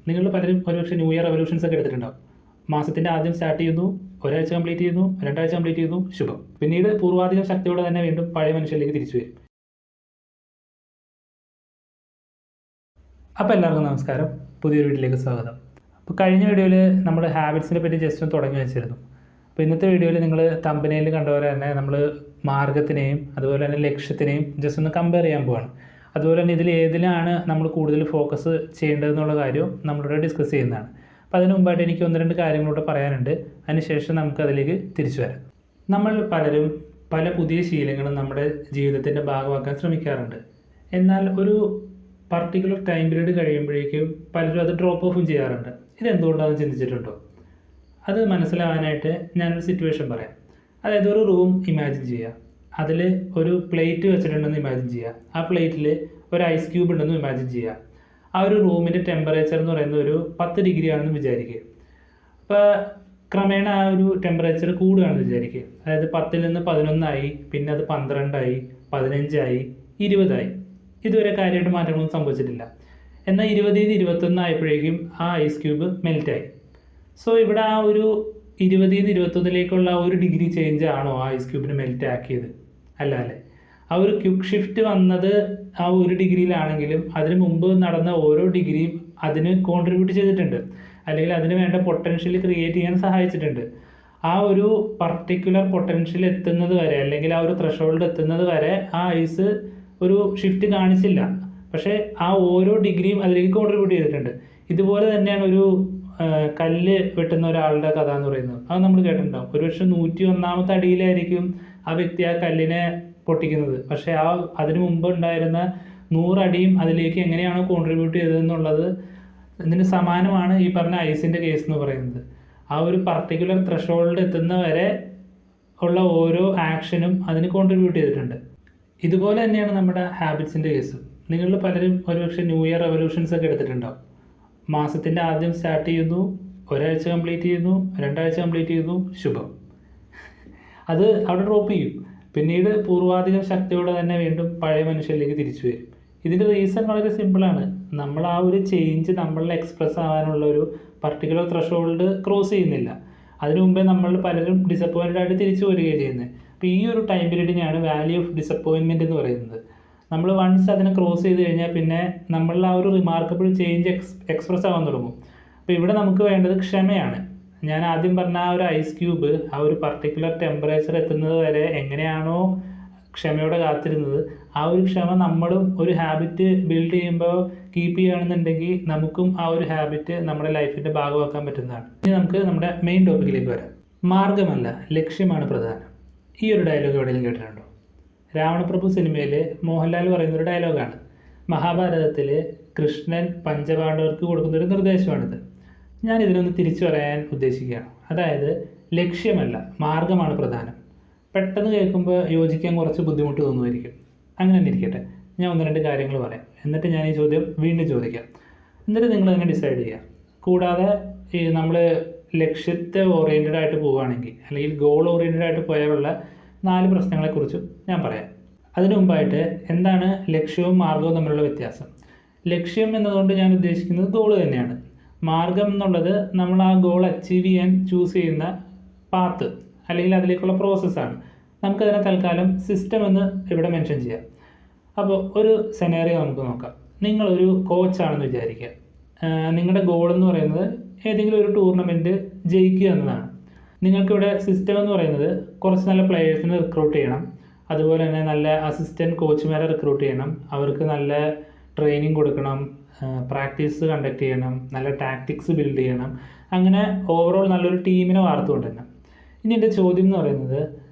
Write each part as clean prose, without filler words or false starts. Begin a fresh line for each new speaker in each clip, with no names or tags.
നിങ്ങൾ പലരും ഒരുപക്ഷെ ന്യൂ ഇയർ റെവല്യൂഷൻസ് ഒക്കെ എടുത്തിട്ടുണ്ടാവും. മാസത്തിൻ്റെ ആദ്യം സ്റ്റാർട്ട് ചെയ്യുന്നു, ഒരാഴ്ച കംപ്ലീറ്റ് ചെയ്യുന്നു, 2 ആഴ്ച കംപ്ലീറ്റ് ചെയ്യുന്നു, ശുഭം. പിന്നീട് പൂർവാധികം ശക്തിയോടെ തന്നെ വീണ്ടും പഴയ മനുഷ്യരിലേക്ക് തിരിച്ചു വരും. അപ്പോൾ എല്ലാവർക്കും നമസ്കാരം, പുതിയൊരു വീഡിയോയിലേക്ക് സ്വാഗതം. അപ്പോൾ കഴിഞ്ഞ വീഡിയോയിൽ നമ്മൾ ഹാബിറ്റ്സിനെ പറ്റി ജസ്റ്റ് ഒന്ന് തുടങ്ങി വെച്ചിരുന്നു. അപ്പോൾ ഇന്നത്തെ വീഡിയോയിൽ നിങ്ങൾ തമ്പനയിൽ കണ്ട പോലെ തന്നെ നമ്മൾ മാർഗത്തിനെയും അതുപോലെ തന്നെ ലക്ഷ്യത്തിനെയും ജസ്റ്റ് ഒന്ന് കമ്പയർ ചെയ്യാൻ പോവാണ്. അതുപോലെ തന്നെ ഏതിലാണ് നമ്മൾ കൂടുതൽ ഫോക്കസ് ചെയ്യേണ്ടതെന്നുള്ള കാര്യവും നമ്മളിവിടെ ഡിസ്കസ് ചെയ്യുന്നതാണ്. അപ്പോൾ അതിന് മുമ്പായിട്ട് എനിക്ക് 1-2 കാര്യങ്ങളൂടെ പറയാനുണ്ട്. അതിനുശേഷം നമുക്ക് അതിലേക്ക് തിരിച്ചു വരാം. നമ്മൾ പലരും പല പുതിയ ശീലങ്ങളും നമ്മുടെ ജീവിതത്തിൻ്റെ ഭാഗമാക്കാൻ ശ്രമിക്കാറുണ്ട്. എന്നാൽ ഒരു പർട്ടിക്കുലർ ടൈം പീരീഡ് കഴിയുമ്പോഴേക്കും പലരും അത് ഡ്രോപ്പ് ഓഫും ചെയ്യാറുണ്ട്. ഇതെന്തുകൊണ്ടാണെന്ന് ചിന്തിച്ചിട്ടുണ്ടോ? അത് മനസ്സിലാവാനായിട്ട് ഞാനൊരു സിറ്റുവേഷൻ പറയാം. അതായത് ഒരു റൂം ഇമാജിൻ ചെയ്യുക. അതിൽ ഒരു പ്ലേറ്റ് വെച്ചിട്ടുണ്ടെന്ന് ഇമാജിൻ ചെയ്യുക. ആ പ്ലേറ്റിൽ ഒരു ഐസ് ക്യൂബ് ഉണ്ടെന്ന് ഇമാജിൻ ചെയ്യുക. ആ ഒരു റൂമിൻ്റെ ടെമ്പറേച്ചർ എന്ന് പറയുന്നത് ഒരു 10 ഡിഗ്രി ആണെന്ന് വിചാരിക്കുക. അപ്പോൾ ക്രമേണ ആ ഒരു ടെമ്പറേച്ചർ കൂടുകയാണെന്ന് വിചാരിക്കുക. അതായത് 10-ൽ നിന്ന് 11 പിന്നെ അത് 12 15 20 ഇതുവരെ കാര്യമായിട്ട് മാറ്റങ്ങളൊന്നും സംഭവിച്ചിട്ടില്ല. എന്നാൽ 20-ൽ 21 ആയപ്പോഴേക്കും ആ ഐസ് ക്യൂബ് മെൽറ്റായി. സോ ഇവിടെ ആ ഒരു 20-ൽ നിന്ന് 21-ലേക്കുള്ള ആ 1 ഡിഗ്രി ചേഞ്ച് ആണോ ആ ഐസ് ക്യൂബിന് മെൽറ്റ് ആക്കിയത്? അല്ല അല്ലേ? ആ ഒരു ക്വിക്ക് ഷിഫ്റ്റ് വന്നത് ആ 1 ഡിഗ്രിയിലാണെങ്കിലും അതിന് മുമ്പ് നടന്ന ഓരോ ഡിഗ്രിയും അതിന് കോൺട്രിബ്യൂട്ട് ചെയ്തിട്ടുണ്ട്, അല്ലെങ്കിൽ അതിന് വേണ്ട പൊട്ടൻഷ്യൽ ക്രിയേറ്റ് ചെയ്യാൻ സഹായിച്ചിട്ടുണ്ട്. ആ ഒരു പർട്ടിക്കുലർ പൊട്ടൻഷ്യൽ എത്തുന്നത് വരെ, അല്ലെങ്കിൽ ആ ഒരു ത്രെഷോൾഡ് എത്തുന്നത് വരെ ആ ഐസ് ഒരു ഷിഫ്റ്റ് കാണിച്ചില്ല. പക്ഷേ ആ ഓരോ ഡിഗ്രിയും അതിലേക്ക് കോൺട്രിബ്യൂട്ട് ചെയ്തിട്ടുണ്ട്. ഇതുപോലെ തന്നെയാണ് ഒരു കല്ല് വെട്ടുന്ന ഒരാളുടെ കഥ എന്ന് പറയുന്നത്. അത് നമ്മൾ കേട്ടിട്ടുണ്ടാവും. ഒരുപക്ഷെ 101-ാമത്തെ അടിയിലായിരിക്കും ആ വ്യക്തി ആ കല്ലിനെ പൊട്ടിക്കുന്നത്. പക്ഷേ അതിന് മുമ്പ് ഉണ്ടായിരുന്ന 100 അടിയും അതിലേക്ക് എങ്ങനെയാണോ കോൺട്രിബ്യൂട്ട് ചെയ്തതെന്നുള്ളത് ഇതിന് സമാനമാണ് ഈ പറഞ്ഞ ഐസിൻ്റെ കേസ് എന്ന് പറയുന്നത്. ആ ഒരു പർട്ടിക്കുലർ ത്രെഷോൾഡ് എത്തുന്ന വരെ ഉള്ള ഓരോ ആക്ഷനും അതിന് കോൺട്രിബ്യൂട്ട് ചെയ്തിട്ടുണ്ട്. ഇതുപോലെ തന്നെയാണ് നമ്മുടെ ഹാബിറ്റ്സിൻ്റെ കേസും. നിങ്ങളിൽ പലരും ഒരുപക്ഷെ ന്യൂ ഇയർ റെവല്യൂഷൻസ് ഒക്കെ എടുത്തിട്ടുണ്ടാവും. മാസത്തിൻ്റെ ആദ്യം സ്റ്റാർട്ട് ചെയ്യുന്നു, ഒരാഴ്ച കംപ്ലീറ്റ് ചെയ്യുന്നു, 2 ആഴ്ച കംപ്ലീറ്റ് ചെയ്യുന്നു, ശുഭം. അത് അവിടെ ഡ്രോപ്പ് ചെയ്യും. പിന്നീട് പൂർവാധികം ശക്തിയോടെ തന്നെ വീണ്ടും പഴയ മനുഷ്യരിലേക്ക് തിരിച്ചു വരും. ഇതിൻ്റെ റീസൺ വളരെ സിമ്പിളാണ്. നമ്മൾ ആ ഒരു ചേഞ്ച് നമ്മളിൽ എക്സ്പ്രസ് ആവാനുള്ള ഒരു പർട്ടിക്കുലർ ത്രെഷോൾഡ് ക്രോസ് ചെയ്യുന്നില്ല. അതിനു മുമ്പേ നമ്മൾ പലരും ഡിസപ്പോയിൻറ്റഡ് ആയിട്ട് തിരിച്ചു വരികയാണ് ചെയ്യുന്നത്. അപ്പോൾ ഈ ഒരു ടൈം പീരീഡിനെയാണ് വാല്യൂ ഓഫ് ഡിസപ്പോയിൻമെൻറ്റ് എന്ന് പറയുന്നത്. നമ്മൾ വൺസ് അതിനെ ക്രോസ് ചെയ്ത് കഴിഞ്ഞാൽ പിന്നെ നമ്മളിൽ ആ ഒരു റിമാർക്കബിൾ ചേഞ്ച് എക്സ്പ്രസ് ആവാൻ തുടങ്ങും. അപ്പോൾ ഇവിടെ നമുക്ക് വേണ്ടത് ക്ഷമയാണ്. ഞാൻ ആദ്യം പറഞ്ഞ ആ ഒരു ഐസ് ക്യൂബ് ആ ഒരു പർട്ടിക്കുലർ ടെമ്പറേച്ചർ എത്തുന്നത് വരെ എങ്ങനെയാണോ ക്ഷമയോടെ കാത്തിരുന്നത്, ആ ഒരു ക്ഷമ നമ്മളും ഒരു ഹാബിറ്റ് ബിൽഡ് ചെയ്യുമ്പോൾ കീപ്പ് ചെയ്യുകയാണെന്നുണ്ടെങ്കിൽ നമുക്കും ആ ഒരു ഹാബിറ്റ് നമ്മുടെ ലൈഫിൻ്റെ ഭാഗമാക്കാൻ പറ്റുന്നതാണ്. ഇനി നമുക്ക് നമ്മുടെ മെയിൻ ടോപ്പിക്കിലേക്ക് വരാം. മാർഗമല്ല, ലക്ഷ്യമാണ് പ്രധാനം. ഈ ഒരു ഡയലോഗ് എവിടെയെങ്കിലും കേട്ടിട്ടുണ്ടോ? രാവണപ്രഭു സിനിമയിൽ മോഹൻലാൽ പറയുന്നൊരു ഡയലോഗാണ്. മഹാഭാരതത്തിൽ കൃഷ്ണൻ പഞ്ചപാണ്ഡവർക്ക് കൊടുക്കുന്നൊരു നിർദ്ദേശമാണിത്. ഞാൻ ഇതിനൊന്ന് തിരിച്ചു പറയാൻ ഉദ്ദേശിക്കുകയാണ്. അതായത് ലക്ഷ്യമല്ല, മാർഗമാണ് പ്രധാനം. പെട്ടെന്ന് കേൾക്കുമ്പോൾ യോജിക്കാൻ കുറച്ച് ബുദ്ധിമുട്ട് തോന്നുമായിരിക്കും. അങ്ങനെ തന്നെ ഇരിക്കട്ടെ, ഞാൻ 1-2 കാര്യങ്ങൾ പറയാം. എന്നിട്ട് ഞാൻ ഈ ചോദ്യം വീണ്ടും ചോദിക്കാം. എന്നിട്ട് നിങ്ങൾ തന്നെ ഡിസൈഡ് ചെയ്യുക. കൂടാതെ ഈ നമ്മൾ ലക്ഷ്യത്തെ ഓറിയൻറ്റഡ് ആയിട്ട് പോവുകയാണെങ്കിൽ, അല്ലെങ്കിൽ ഗോൾ ഓറിയൻറ്റഡ് ആയിട്ട് പോയാലുള്ള 4 പ്രശ്നങ്ങളെക്കുറിച്ചും ഞാൻ പറയാം. അതിനു മുമ്പായിട്ട് എന്താണ് ലക്ഷ്യവും മാർഗവും തമ്മിലുള്ള വ്യത്യാസം? ലക്ഷ്യം എന്നതുകൊണ്ട് ഞാൻ ഉദ്ദേശിക്കുന്നത് ഗോൾ തന്നെയാണ്. മാർഗം എന്നുള്ളത് നമ്മൾ ആ ഗോൾ അച്ചീവ് ചെയ്യാൻ ചൂസ് ചെയ്യുന്ന പാത്ത്, അല്ലെങ്കിൽ അതിലേക്കുള്ള പ്രോസസ്സാണ്. നമുക്കതിനെ തൽക്കാലം സിസ്റ്റം എന്ന് ഇവിടെ മെൻഷൻ ചെയ്യാം. അപ്പോൾ ഒരു സെനാറിയോ നമുക്ക് നോക്കാം. നിങ്ങളൊരു കോച്ചാണെന്ന് വിചാരിക്കുക. നിങ്ങളുടെ ഗോൾ എന്ന് പറയുന്നത് ഏതെങ്കിലും ഒരു ടൂർണമെൻറ്റ് ജയിക്കുക എന്നതാണ്. നിങ്ങൾക്കിവിടെ സിസ്റ്റം എന്ന് പറയുന്നത് കുറച്ച് നല്ല പ്ലെയേഴ്സിനെ റിക്രൂട്ട് ചെയ്യണം, അതുപോലെ തന്നെ നല്ല അസിസ്റ്റൻറ്റ് കോച്ചുമാരെ റിക്രൂട്ട് ചെയ്യണം, അവർക്ക് നല്ല ട്രെയിനിങ് കൊടുക്കണം, പ്രാക്ടീസ് കണ്ടക്ട് ചെയ്യണം, നല്ല ടാക്ടിക്സ് ബിൽഡ് ചെയ്യണം, അങ്ങനെ ഓവറോൾ നല്ലൊരു ടീമിനെ വാർത്തുകൊണ്ടുവരണം. ഇനി എൻ്റെ ചോദ്യം എന്ന് പറയുന്നത്,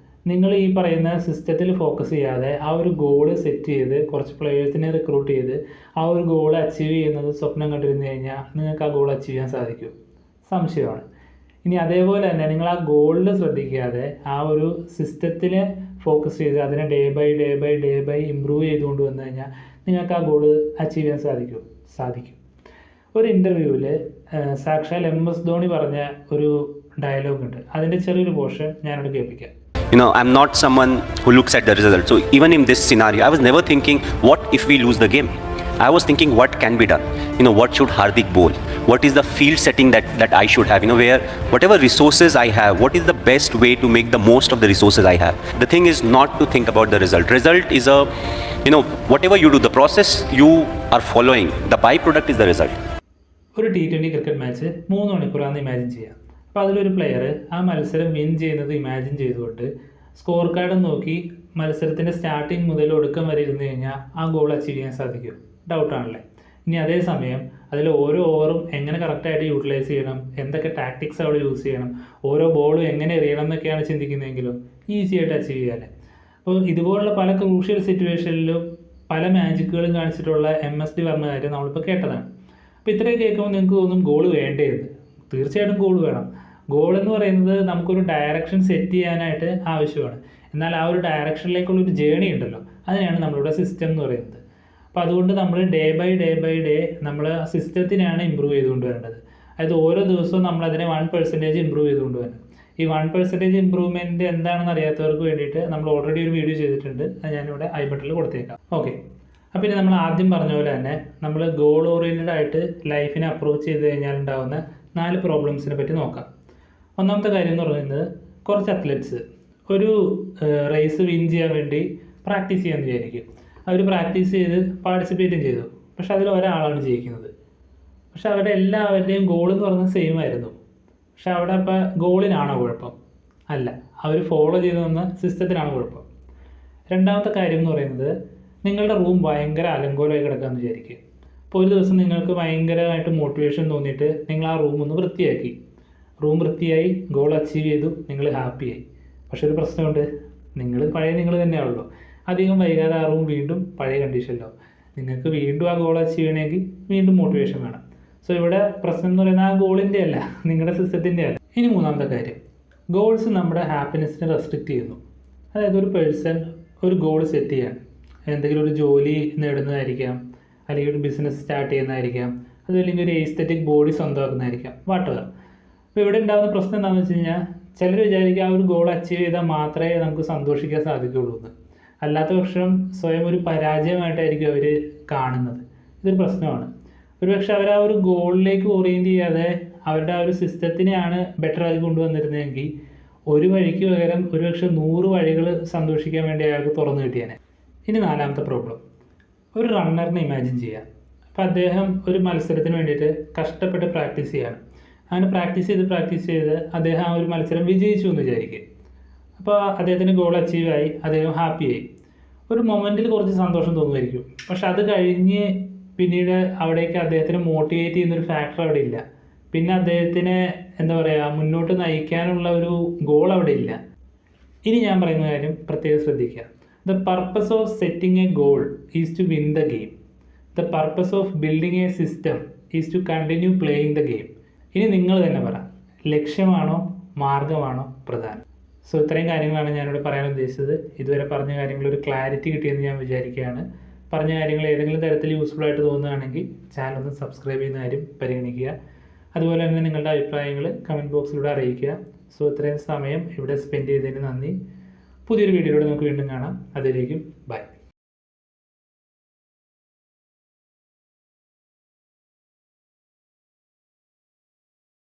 നിങ്ങൾ ഈ പറയുന്ന സിസ്റ്റത്തിൽ ഫോക്കസ് ചെയ്യാതെ ആ ഒരു ഗോള് സെറ്റ് ചെയ്ത് കുറച്ച് പ്ലെയേഴ്സിനെ റിക്രൂട്ട് ചെയ്ത് ആ ഒരു ഗോൾ അച്ചീവ് ചെയ്യുന്നത് സ്വപ്നം കണ്ടിരുന്നു കഴിഞ്ഞാൽ നിങ്ങൾക്ക് ആ ഗോൾ അച്ചീവ് ചെയ്യാൻ സാധിക്കും? സംശയമാണ്. ഇനി അതേപോലെ തന്നെ നിങ്ങൾ ആ ഗോളിൽ ശ്രദ്ധിക്കാതെ ആ ഒരു സിസ്റ്റത്തിനെ ഫോക്കസ് ചെയ്ത് അതിനെ ഡേ ബൈ ഇമ്പ്രൂവ് ചെയ്തുകൊണ്ട് വന്നു കഴിഞ്ഞാൽ നിങ്ങൾക്ക് ആ ഗോൾ അച്ചീവ് ചെയ്യാൻ സാധിക്കും. ഒരു ഇൻ്റർവ്യൂവിൽ സാക്ഷാൽ MS ധോണി പറഞ്ഞ ഒരു ഡയലോഗ് ഉണ്ട്. അതിൻ്റെ ചെറിയൊരു പോർഷൻ ഞാനോട് കേൾപ്പിക്കാം.
I'm not someone who looks at the result. So even in this scenario, I was never thinking, what if we lose the game? I was thinking, what can be done? What should Hardik bowl? what is the field setting that I should have, where whatever resources I have, what is the best way to make the most of the resources I have. The thing is not to think about the result. Result is whatever you do, the process you are following, the byproduct is the result.
ഒരു T20 cricket match 3 മണിക്കൂറാണെന്ന് imagine ചെയ്യാം. അപ്പോൾ അതിലൊരു player ആ മത്സരം win ചെയ്യുന്നത് imagine ചെയ്തുകൊണ്ട് score card നോക്കി മത്സരത്തിൻ്റെ സ്റ്റാർട്ടിങ് മുതൽ ഒടുക്കം വരെ ഇരുന്ന് കഴിഞ്ഞാൽ ആ ഗോൾ അച്ചീവ് ചെയ്യാൻ സാധിക്കും? ഡൗട്ടാണല്ലേ. ഇനി അതേസമയം അതിൽ ഓരോ ഓവറും എങ്ങനെ കറക്റ്റായിട്ട് യൂട്ടിലൈസ് ചെയ്യണം, എന്തൊക്കെ ടാക്ടിക്സ് അവിടെ യൂസ് ചെയ്യണം, ഓരോ ബോളും എങ്ങനെ എറിയണം എന്നൊക്കെയാണ് ചിന്തിക്കുന്നതെങ്കിലും ഈസി ആയിട്ട് അച്ചീവ് ചെയ്യാനേ. അപ്പോൾ ഇതുപോലുള്ള പല ക്രൂഷ്യൽ സിറ്റുവേഷനിലും പല മാജിക്കുകളും കാണിച്ചിട്ടുള്ള MSD പറഞ്ഞ കാര്യം നമ്മളിപ്പോൾ കേട്ടതാണ്. അപ്പോൾ ഇത്രയും കേൾക്കുമ്പോൾ നിങ്ങൾക്ക് തോന്നും ഗോൾ വേണ്ടേന്ന്. തീർച്ചയായിട്ടും ഗോൾ വേണം. ഗോൾ എന്ന് പറയുന്നത് നമുക്കൊരു ഡയറക്ഷൻ സെറ്റ് ചെയ്യാനായിട്ട് ആവശ്യമാണ്. എന്നാൽ ആ ഒരു ഡയറക്ഷനിലേക്കുള്ളൊരു ജേണി ഉണ്ടല്ലോ, അതിനാണ് നമ്മളിവിടെ സിസ്റ്റം എന്ന് പറയുന്നത്. അപ്പോൾ അതുകൊണ്ട് നമ്മൾ ഡേ ബൈ ഡേ നമ്മൾ ആ സിസ്റ്റത്തിനാണ് ഇമ്പ്രൂവ് ചെയ്തുകൊണ്ട് വരേണ്ടത്. അതായത് ഓരോ ദിവസവും നമ്മളതിനെ 1% ഇമ്പ്രൂവ് ചെയ്തുകൊണ്ട് വരണം. ഈ 1% ഇമ്പ്രൂവ്മെൻറ്റ് എന്താണെന്ന് അറിയാത്തവർക്ക് വേണ്ടിയിട്ട് നമ്മൾ ഓൾറെഡി ഒരു വീഡിയോ ചെയ്തിട്ടുണ്ട്. അത് ഞാനിവിടെ ഐ ബട്ടണിൽ കൊടുത്തേക്കാം. ഓക്കെ. അപ്പോൾ ഇനി നമ്മൾ ആദ്യം പറഞ്ഞ പോലെ തന്നെ നമ്മൾ ഗോൾ ഓറിയൻറ്റഡ് ആയിട്ട് ലൈഫിനെ അപ്രോച്ച് ചെയ്ത് കഴിഞ്ഞാൽ ഉണ്ടാകുന്ന 4 പ്രോബ്ലംസിനെ പറ്റി നോക്കാം. ഒന്നാമത്തെ കാര്യം എന്ന് പറയുന്നത്, കുറച്ച് അത്ലറ്റ്സ് ഒരു റേസ് വിൻ ചെയ്യാൻ വേണ്ടി പ്രാക്ടീസ് ചെയ്യാമെന്ന് വിചാരിക്കും. അവർ പ്രാക്ടീസ് ചെയ്ത് പാർട്ടിസിപ്പേറ്റും ചെയ്തു. പക്ഷെ അതിൽ ഒരാളാണ് ജയിക്കുന്നത്. പക്ഷെ അവരുടെ എല്ലാവരുടെയും ഗോൾ എന്ന് പറയുന്നത് സെയിം ആയിരുന്നു. പക്ഷെ അവിടെ അപ്പോൾ ഗോളിനാണോ കുഴപ്പം? അല്ല, അവർ ഫോളോ ചെയ്ത് വന്ന സിസ്റ്റത്തിനാണ് കുഴപ്പം. രണ്ടാമത്തെ കാര്യം എന്ന് പറയുന്നത്, നിങ്ങളുടെ റൂം ഭയങ്കര അലങ്കോലമായി കിടക്കാമെന്ന് വിചാരിക്കുക. അപ്പോൾ ഒരു ദിവസം നിങ്ങൾക്ക് ഭയങ്കരമായിട്ട് മോട്ടിവേഷൻ തോന്നിയിട്ട് നിങ്ങൾ ആ റൂം ഒന്ന് വൃത്തിയാക്കി. റൂം വൃത്തിയായി, ഗോൾ അച്ചീവ് ചെയ്തു, നിങ്ങൾ ഹാപ്പിയായി. പക്ഷെ ഒരു പ്രശ്നമുണ്ട്, നിങ്ങൾ തന്നെയാണല്ലോ. അധികം വൈകാതെ ആ റൂം വീണ്ടും പഴയ കണ്ടീഷനിലാവും. നിങ്ങൾക്ക് വീണ്ടും ആ ഗോൾ അച്ചീവ് ചെയ്യണമെങ്കിൽ വീണ്ടും മോട്ടിവേഷൻ വേണം. സോ ഇവിടെ പ്രശ്നം എന്ന് പറയുന്നത് ആ ഗോളിൻ്റെ അല്ല, നിങ്ങളുടെ സിസ്റ്റത്തിൻ്റെ അല്ല. ഇനി മൂന്നാമത്തെ കാര്യം, ഗോൾസ് നമ്മുടെ ഹാപ്പിനെസ്സിനെ റെസ്ട്രിക്റ്റ് ചെയ്യുന്നു. അതായത് ഒരു പേഴ്സൺ ഒരു ഗോൾ സെറ്റ് ചെയ്യാൻ, എന്തെങ്കിലും ഒരു ജോലി നേടുന്നതായിരിക്കാം, അല്ലെങ്കിൽ ഒരു ബിസിനസ് സ്റ്റാർട്ട് ചെയ്യുന്നതായിരിക്കാം, അതല്ലെങ്കിൽ ഒരു എസ്തെറ്റിക് ബോഡി സ്വന്തമാക്കുന്നതായിരിക്കാം, വാട്ടെവർ. അപ്പോൾ ഇവിടെ ഉണ്ടാകുന്ന പ്രശ്നം എന്താണെന്ന് വെച്ച് കഴിഞ്ഞാൽ, ചിലർ വിചാരിക്കുക ആ ഒരു ഗോൾ അച്ചീവ് ചെയ്താൽ മാത്രമേ നമുക്ക് സന്തോഷിക്കാൻ സാധിക്കുകയുള്ളൂ എന്ന്. അല്ലാത്ത പക്ഷം സ്വയം ഒരു പരാജയമായിട്ടായിരിക്കും അവർ കാണുന്നത്. ഇതൊരു പ്രശ്നമാണ്. ഒരുപക്ഷെ അവർ ആ ഒരു ഗോളിലേക്ക് ഓറിയൻറ്റ് ചെയ്യാതെ അവരുടെ ആ ഒരു സിസ്റ്റത്തിനെയാണ് ബെറ്റർ ആക്കി കൊണ്ടുവന്നിരുന്നതെങ്കിൽ ഒരു വഴിക്ക് പകരം ഒരുപക്ഷെ 100 വഴികൾ സന്തോഷിക്കാൻ വേണ്ടി അയാൾക്ക് തുറന്നു കിട്ടിയേനെ. ഇനി നാലാമത്തെ പ്രോബ്ലം, ഒരു റണ്ണറിനെ ഇമാജിൻ ചെയ്യുക. അപ്പോൾ അദ്ദേഹം ഒരു മത്സരത്തിന് വേണ്ടിയിട്ട് കഷ്ടപ്പെട്ട് പ്രാക്ടീസ് ചെയ്യാണ്. അങ്ങനെ പ്രാക്ടീസ് ചെയ്ത് അദ്ദേഹം ആ ഒരു മത്സരം വിജയിച്ചു എന്ന് വിചാരിക്കുക. അപ്പോൾ അദ്ദേഹത്തിന് ഗോൾ അച്ചീവായി, അദ്ദേഹം ഹാപ്പിയായി. ഒരു മൊമെൻറ്റിൽ കുറച്ച് സന്തോഷം തോന്നുമായിരിക്കും. പക്ഷെ അത് കഴിഞ്ഞ് പിന്നീട് അവിടേക്ക് അദ്ദേഹത്തിന് മോട്ടിവേറ്റ് ചെയ്യുന്നൊരു ഫാക്ടർ അവിടെ ഇല്ല. പിന്നെ അദ്ദേഹത്തിന് മുന്നോട്ട് നയിക്കാനുള്ള ഒരു ഗോൾ അവിടെ ഇല്ല. ഇനി ഞാൻ പറയുന്ന കാര്യം പ്രത്യേകം ശ്രദ്ധിക്കുക. The purpose of setting a goal is to win the game. The purpose of building a system is to continue playing the game. ഇനി നിങ്ങൾ തന്നെ പറ, ലക്ഷ്യമാണോ മാർഗമാണോ പ്രധാനം? സോ ഇത്രയും കാര്യങ്ങളാണ് ഞാനിവിടെ പറയാൻ ഉദ്ദേശിച്ചത്. ഇതുവരെ പറഞ്ഞ കാര്യങ്ങൾ ഒരു ക്ലാരിറ്റി കിട്ടിയെന്ന് ഞാൻ വിചാരിക്കുകയാണ്. പറഞ്ഞ കാര്യങ്ങൾ ഏതെങ്കിലും തരത്തിൽ യൂസ്ഫുൾ ആയിട്ട് തോന്നുകയാണെങ്കിൽ ചാനൽ ഒന്ന് സബ്സ്ക്രൈബ് ചെയ്യുന്ന കാര്യം പരിഗണിക്കുക. അതുപോലെ തന്നെ നിങ്ങളുടെ അഭിപ്രായങ്ങൾ കമൻറ്റ് ബോക്സിലൂടെ അറിയിക്കുക. സോ ഇത്രയും സമയം ഇവിടെ സ്പെൻഡ് ചെയ്തതിന് നന്ദി. പുതിയൊരു വീഡിയോയിലൂടെ നമുക്ക് വീണ്ടും കാണാം. അതിലേക്കും ബൈ.